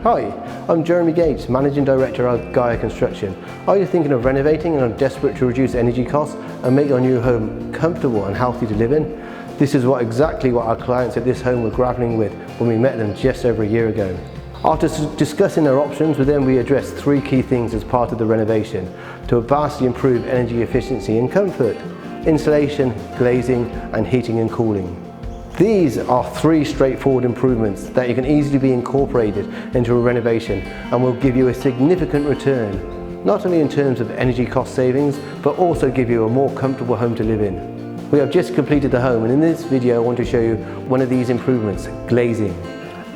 Hi, I'm Jeremy Gates, Managing Director of Gaia Construction. Are you thinking of renovating and are desperate to reduce energy costs and make your new home comfortable and healthy to live in? This is exactly what our clients at this home were grappling with when we met them just over a year ago. After discussing their options with them, we addressed three key things as part of the renovation to vastly improve energy efficiency and comfort: insulation, glazing and heating and cooling. These are three straightforward improvements that you can easily be incorporated into a renovation and will give you a significant return, not only in terms of energy cost savings, but also give you a more comfortable home to live in. We have just completed the home, and in this video I want to show you one of these improvements, glazing.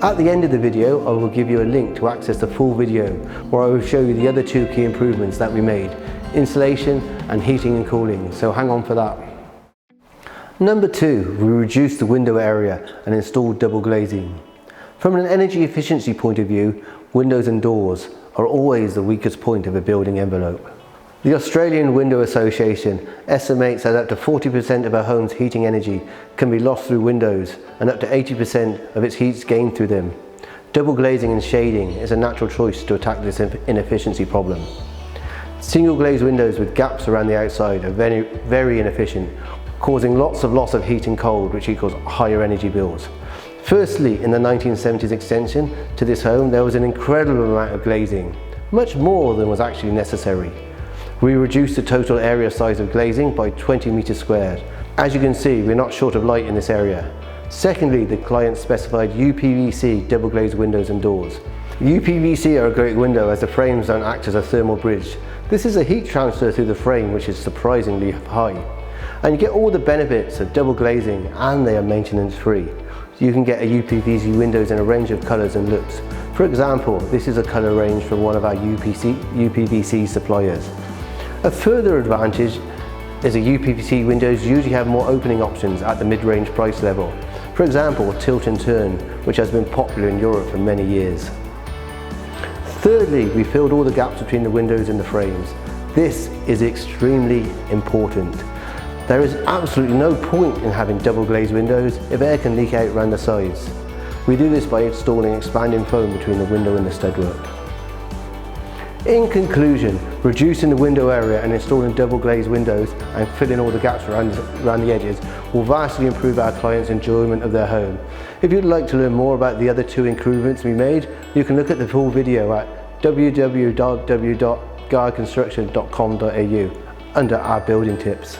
At the end of the video I will give you a link to access the full video where I will show you the other two key improvements that we made, insulation and heating and cooling, so hang on for that. Number 2, we reduced the window area and installed double glazing. From an energy efficiency point of view, windows and doors are always the weakest point of a building envelope. The Australian Window Association estimates that up to 40% of a home's heating energy can be lost through windows and up to 80% of its heat is gained through them. Double glazing and shading is a natural choice to attack this inefficiency problem. Single glazed windows with gaps around the outside are very inefficient, causing lots of loss of heat and cold, which equals higher energy bills. Firstly, in the 1970s extension to this home, there was an incredible amount of glazing, much more than was actually necessary. We reduced the total area size of glazing by 20 meters squared. As you can see, we're not short of light in this area. Secondly, the client specified UPVC double glazed windows and doors. UPVC are a great window as the frames don't act as a thermal bridge. This is a heat transfer through the frame which is surprisingly high. And you get all the benefits of double glazing, and they are maintenance free. You can get a UPVC windows in a range of colours and looks. For example, this is a colour range from one of our UPVC suppliers. A further advantage is that UPVC windows usually have more opening options at the mid-range price level. For example, tilt and turn, which has been popular in Europe for many years. Thirdly, we filled all the gaps between the windows and the frames. This is extremely important. There is absolutely no point in having double glazed windows if air can leak out around the sides. We do this by installing expanding foam between the window and the studwork. In conclusion, reducing the window area and installing double glazed windows and filling all the gaps around the edges will vastly improve our clients' enjoyment of their home. If you'd like to learn more about the other two improvements we made, you can look at the full video at www.gaiaconstruction.com.au under our building tips.